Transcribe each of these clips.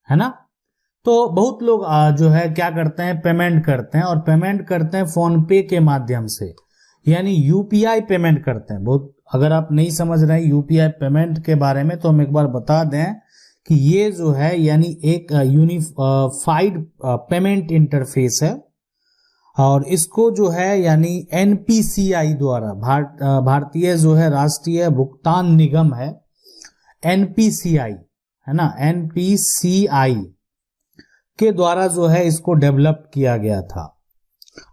है ना। तो बहुत लोग जो है क्या करते हैं, पेमेंट करते हैं, और पेमेंट करते हैं फोन पे के माध्यम से, यानी यूपीआई पेमेंट करते हैं। बहुत, अगर आप नहीं समझ रहे हैं यूपीआई पेमेंट के बारे में तो हम एक बार बता दें कि ये जो है यानी एक यूनिफाइड पेमेंट इंटरफेस है, और इसको जो है यानी एनपीसीआई द्वारा, भारतीय जो है राष्ट्रीय भुगतान निगम है, एनपीसीआई, है ना, एनपीसीआई के द्वारा जो है इसको डेवलप किया गया था।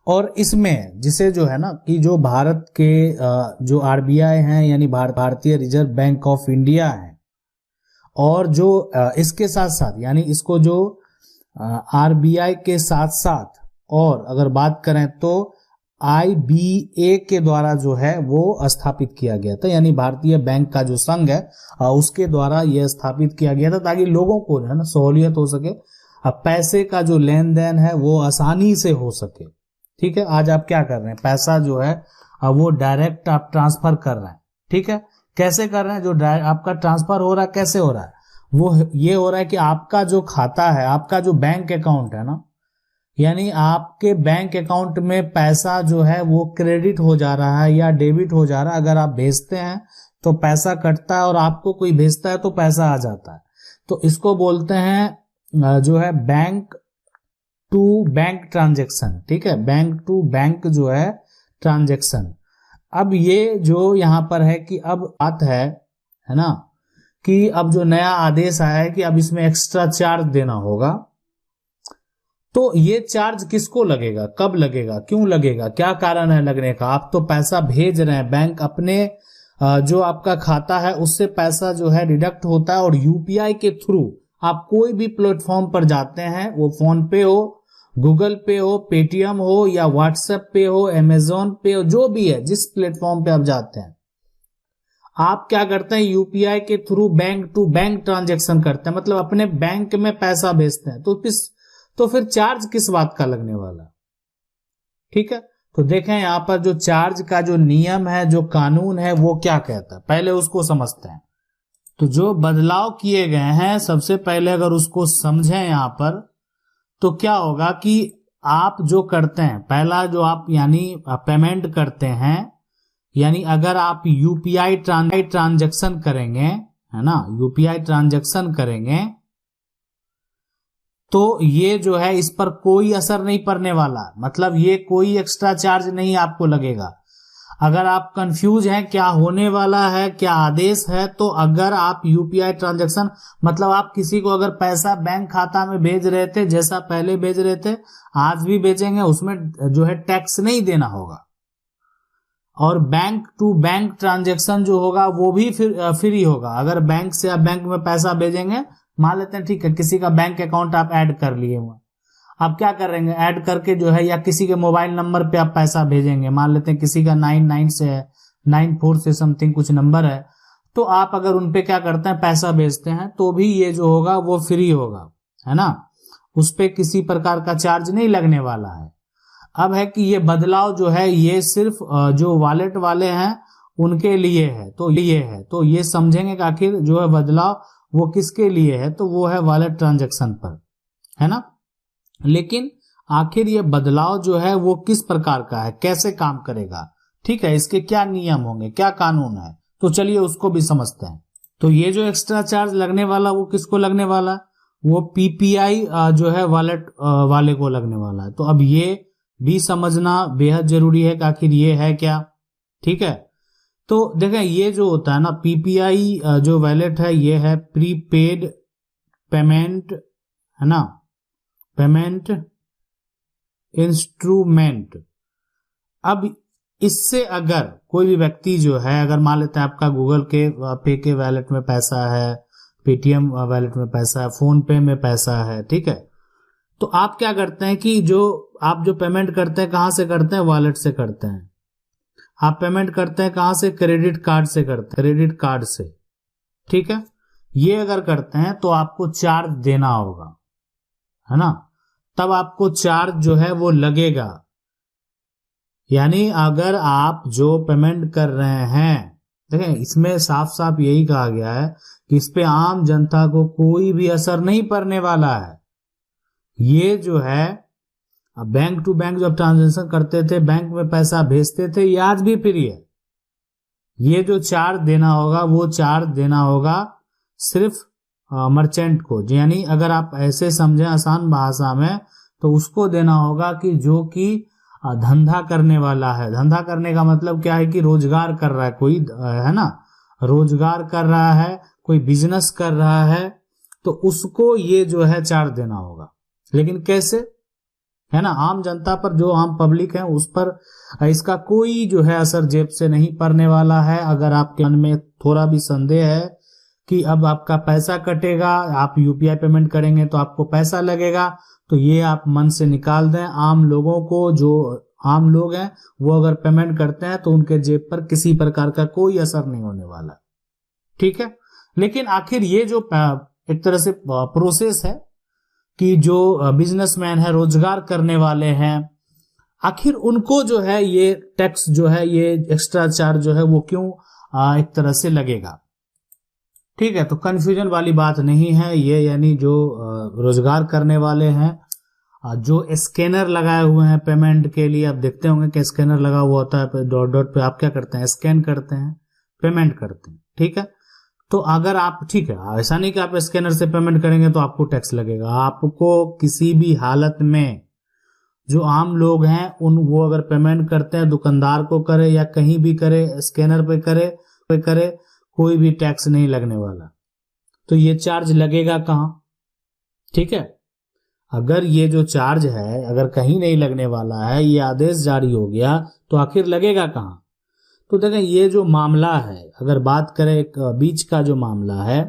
और इसमें जिसे जो है ना कि जो भारत के जो आरबीआई हैं यानी भारतीय रिजर्व बैंक ऑफ इंडिया है, और जो इसके साथ साथ यानी इसको जो आरबीआई के साथ साथ, और अगर बात करें तो आईबीए के द्वारा जो है वो स्थापित किया गया था, यानी भारतीय बैंक का जो संघ है उसके द्वारा यह स्थापित किया गया था, ताकि लोगों को है ना सहूलियत हो सके, अब पैसे का जो लेन देन है वो आसानी से हो सके। ठीक है, आज आप क्या कर रहे हैं, पैसा जो है वो डायरेक्ट आप ट्रांसफर कर रहे हैं। ठीक है, कैसे कर रहे हैं, जो आपका ट्रांसफर हो रहा है कैसे हो रहा है, वो ये हो रहा है कि आपका जो खाता है, आपका जो बैंक अकाउंट है ना, यानी आपके बैंक अकाउंट में पैसा जो है वो क्रेडिट हो जा रहा है या डेबिट हो जा रहा है। अगर आप भेजते हैं तो पैसा कटता है, और आपको कोई भेजता है तो पैसा आ जाता है। तो इसको बोलते हैं जो है बैंक टू बैंक ट्रांजेक्शन। ठीक है, बैंक टू बैंक जो है ट्रांजेक्शन। अब ये जो यहां पर है कि अब बात है ना, कि अब जो नया आदेश आया है कि अब इसमें एक्स्ट्रा चार्ज देना होगा। तो ये चार्ज किसको लगेगा, कब लगेगा, क्यों लगेगा, क्या कारण है लगने का। आप तो पैसा भेज रहे हैं, बैंक अपने जो आपका खाता है उससे पैसा जो है डिडक्ट होता है, और यूपीआई के थ्रू आप कोई भी प्लेटफॉर्म पर जाते हैं, वो फोन पे हो, गूगल पे हो, पेटीएम हो, या व्हाट्सएप पे हो, अमेजोन पे हो, जो भी है, जिस प्लेटफॉर्म पे आप जाते हैं, आप क्या करते हैं, यूपीआई के through bank to bank transaction करते हैं, मतलब अपने बैंक में पैसा भेजते हैं। तो फिर चार्ज किस बात का लगने वाला। ठीक है, तो देखें यहां पर जो चार्ज का जो नियम है, जो कानून है, वो क्या कहता है, पहले उसको समझते हैं। तो जो बदलाव किए गए हैं, सबसे पहले अगर उसको समझें यहां पर, तो क्या होगा कि आप जो करते हैं, पहला जो आप यानी पेमेंट करते हैं, यानी अगर आप यूपीआई ट्रांजैक्शन करेंगे, है ना, यूपीआई ट्रांजैक्शन करेंगे, तो ये जो है इस पर कोई असर नहीं पड़ने वाला, मतलब ये कोई एक्स्ट्रा चार्ज नहीं आपको लगेगा। अगर आप कंफ्यूज हैं क्या होने वाला है, क्या आदेश है, तो अगर आप यूपीआई ट्रांजैक्शन, मतलब आप किसी को अगर पैसा बैंक खाता में भेज रहे थे, जैसा पहले भेज रहे थे, आज भी भेजेंगे, उसमें जो है टैक्स नहीं देना होगा। और बैंक टू बैंक ट्रांजैक्शन जो होगा वो भी फ्री होगा। अगर बैंक से आप बैंक में पैसा भेजेंगे, मान लेते हैं ठीक है किसी का बैंक अकाउंट आप ऐड कर लिए हुए, आप क्या करेंगे, ऐड करके जो है, या किसी के मोबाइल नंबर पे आप पैसा भेजेंगे, मान लेते हैं किसी का 99 से है, 94 से समथिंग कुछ नंबर है, तो आप अगर उनपे क्या करते हैं, पैसा भेजते हैं, तो भी ये जो होगा वो फ्री होगा, है ना, उस पे किसी प्रकार का चार्ज नहीं लगने वाला है। अब है कि ये बदलाव जो है ये सिर्फ जो वॉलेट वाले हैं उनके लिए है, तो ये समझेंगे कि आखिर जो है बदलाव वो किसके लिए है, तो वो है वॉलेट ट्रांजैक्शन पर, है ना। लेकिन आखिर ये बदलाव जो है वो किस प्रकार का है, कैसे काम करेगा, ठीक है, इसके क्या नियम होंगे, क्या कानून है, तो चलिए उसको भी समझते हैं। तो ये जो एक्स्ट्रा चार्ज लगने वाला वो किसको लगने वाला, वो पीपीआई जो है वॉलेट वाले को लगने वाला है। तो अब ये भी समझना बेहद जरूरी है कि आखिर ये है क्या। ठीक है, तो देखें ये जो होता है ना पीपीआई जो वॉलेट है, ये है प्रीपेड पेमेंट, है ना, पेमेंट इंस्ट्रूमेंट। अब इससे अगर कोई भी व्यक्ति जो है, अगर मान लेते हैं आपका गूगल के पे के वॉलेट में पैसा है, पेटीएम वॉलेट में पैसा है, फोन पे में पैसा है, ठीक है, तो आप क्या करते हैं कि जो आप जो पेमेंट करते हैं कहां से करते हैं, वॉलेट से करते हैं। आप पेमेंट करते हैं कहां से, क्रेडिट कार्ड से करते हैं, क्रेडिट कार्ड से, ठीक है। ये अगर करते हैं तो आपको चार्ज देना होगा, है ना, तब आपको चार्ज जो है वो लगेगा। यानी अगर आप जो पेमेंट कर रहे हैं देखें इसमें साफ साफ यही कहा गया है कि इस पे आम जनता को कोई भी असर नहीं पड़ने वाला है। ये जो है बैंक टू बैंक जब ट्रांजेक्शन करते थे, बैंक में पैसा भेजते थे, ये आज भी फ्री है। ये जो चार्ज देना होगा वो चार्ज देना होगा सिर्फ मर्चेंट को, यानी अगर आप ऐसे समझें आसान भाषा में तो उसको देना होगा कि जो कि धंधा करने वाला है। धंधा करने का मतलब क्या है कि रोजगार कर रहा है कोई, है ना, रोजगार कर रहा है, कोई बिजनेस कर रहा है, तो उसको ये जो है चार्ज देना होगा। लेकिन कैसे, है ना, आम जनता पर, जो आम पब्लिक है उस पर इसका कोई जो है असर जेब से नहीं पड़ने वाला है। अगर आपके मन में थोड़ा भी संदेह है कि अब आपका पैसा कटेगा, आप यूपीआई पेमेंट करेंगे तो आपको पैसा लगेगा, तो ये आप मन से निकाल दें। आम लोगों को, जो आम लोग हैं वो अगर पेमेंट करते हैं तो उनके जेब पर किसी प्रकार का कोई असर नहीं होने वाला, ठीक है। लेकिन आखिर ये जो एक तरह से प्रोसेस है कि जो बिजनेसमैन है, रोजगार करने वाले हैं, आखिर उनको जो है ये टैक्स जो है, ये एक्स्ट्रा चार्ज जो है वो क्यों एक तरह से लगेगा, ठीक है। तो कंफ्यूजन वाली बात नहीं है ये, यानी जो रोजगार करने वाले हैं, जो स्कैनर लगाए हुए हैं पेमेंट के लिए, आप देखते होंगे कि स्कैनर लगा हुआ होता है, डॉट डॉट पे आप क्या करते हैं, स्कैन करते हैं, पेमेंट करते हैं, ठीक है। तो अगर आप, ठीक है, ऐसा नहीं कि आप स्कैनर से पेमेंट करेंगे तो आपको टैक्स लगेगा। आपको किसी भी हालत में, जो आम लोग हैं वो अगर पेमेंट करते हैं, दुकानदार को करे या कहीं भी करे, स्कैनर पे करे, कोई भी टैक्स नहीं लगने वाला। तो ये चार्ज लगेगा कहां, ठीक है। अगर ये जो चार्ज है अगर कहीं नहीं लगने वाला है, ये आदेश जारी हो गया, तो आखिर लगेगा कहां। तो देखें ये जो मामला है, अगर बात करें एक बीच का जो मामला है,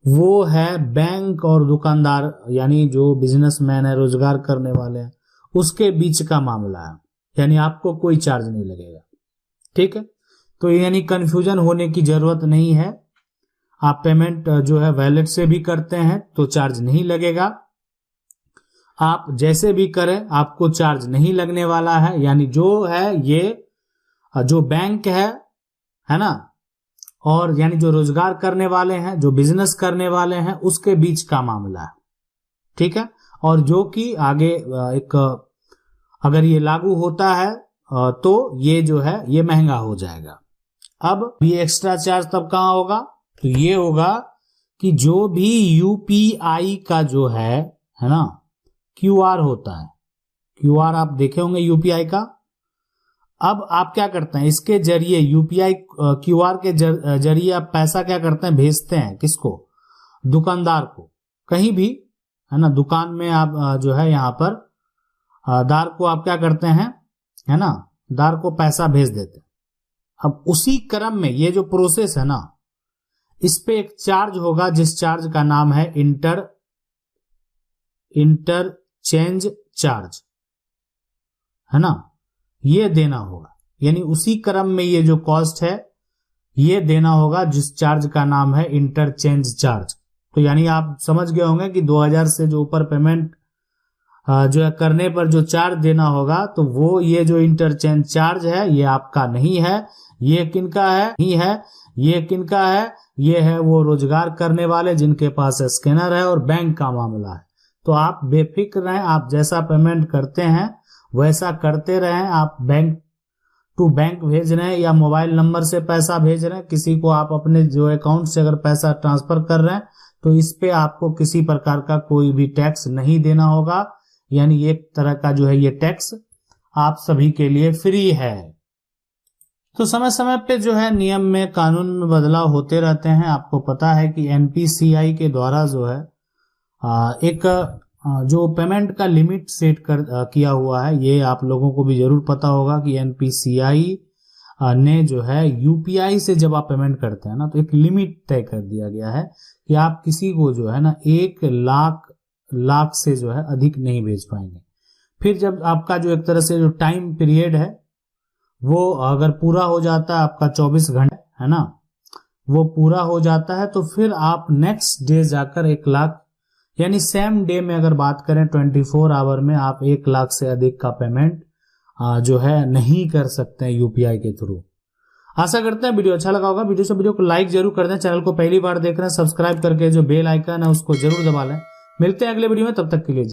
वो है बैंक और दुकानदार, यानी जो बिजनेसमैन है, रोजगार करने वाले हैं, उसके बीच का मामला है, यानी आपको कोई चार्ज नहीं लगेगा, ठीक है। तो यानी कंफ्यूजन होने की जरूरत नहीं है। आप पेमेंट जो है वैलेट से भी करते हैं तो चार्ज नहीं लगेगा, आप जैसे भी करें आपको चार्ज नहीं लगने वाला है। यानी जो है ये जो बैंक है ना, और यानी जो रोजगार करने वाले हैं, जो बिजनेस करने वाले हैं, उसके बीच का मामला है, ठीक है। और जो कि आगे एक अगर ये लागू होता है तो ये जो है ये महंगा हो जाएगा। अब ये एक्स्ट्रा चार्ज तब कहां होगा, तो ये होगा कि जो भी यूपीआई का जो है ना, क्यूआर होता है, क्यूआर आप देखे होंगे यूपीआई का। अब आप क्या करते हैं, इसके जरिए यूपीआई क्यूआर के जरिए आप पैसा क्या करते हैं, भेजते हैं किसको, दुकानदार को, कहीं भी, है ना, दुकान में आप जो है यहाँ पर दार को आप क्या करते हैं, है ना, दार को पैसा भेज देते हैं। अब उसी क्रम में ये जो प्रोसेस है ना, इस पे एक चार्ज होगा जिस चार्ज का नाम है इंटरचेंज चार्ज, है ना, ये देना होगा। यानी उसी क्रम में ये जो कॉस्ट है ये देना होगा जिस चार्ज का नाम है इंटरचेंज चार्ज। तो यानी आप समझ गए होंगे कि 2000 से जो ऊपर पेमेंट जो है करने पर जो चार्ज देना होगा, तो वो ये जो इंटरचेंज चार्ज है ये आपका नहीं है। ये किनका है, नहीं है, ये किनका है, ये है वो रोजगार करने वाले जिनके पास स्कैनर है और बैंक का मामला है। तो आप बेफिक्र रहें, आप जैसा पेमेंट करते हैं वैसा करते रहें। आप बैंक टू बैंक भेज रहे हैं या मोबाइल नंबर से पैसा भेज रहे हैं, किसी को आप अपने जो अकाउंट से अगर पैसा ट्रांसफर कर रहे हैं, तो इस पे आपको किसी प्रकार का कोई भी टैक्स नहीं देना होगा। यानी एक तरह का जो है ये टैक्स आप सभी के लिए फ्री है। तो समय समय पे जो है नियम में, कानून में बदलाव होते रहते हैं। आपको पता है कि एनपीसीआई के द्वारा जो है एक जो पेमेंट का लिमिट सेट किया हुआ है, ये आप लोगों को भी जरूर पता होगा कि एनपीसीआई ने जो है यूपीआई से जब आप पेमेंट करते हैं ना, तो एक लिमिट तय कर दिया गया है कि आप किसी को जो है ना 1 लाख से जो है अधिक नहीं भेज पाएंगे। फिर जब आपका जो एक तरह से जो टाइम पीरियड है वो अगर पूरा हो जाता है, आपका 24 घंटे है ना, वो पूरा हो जाता है, तो फिर आप नेक्स्ट डे जाकर 1 लाख, यानी सेम डे में अगर बात करें 24 आवर में आप 1 लाख से अधिक का पेमेंट जो है नहीं कर सकते हैं यूपीआई के थ्रू। आशा करते हैं वीडियो अच्छा लगा होगा। वीडियो को लाइक जरूर कर दें। चैनल को पहली बार देख रहे हैं सब्सक्राइब करके जो बेल आइकन है उसको जरूर दबा लें। मिलते हैं अगले वीडियो में, तब तक के लिए।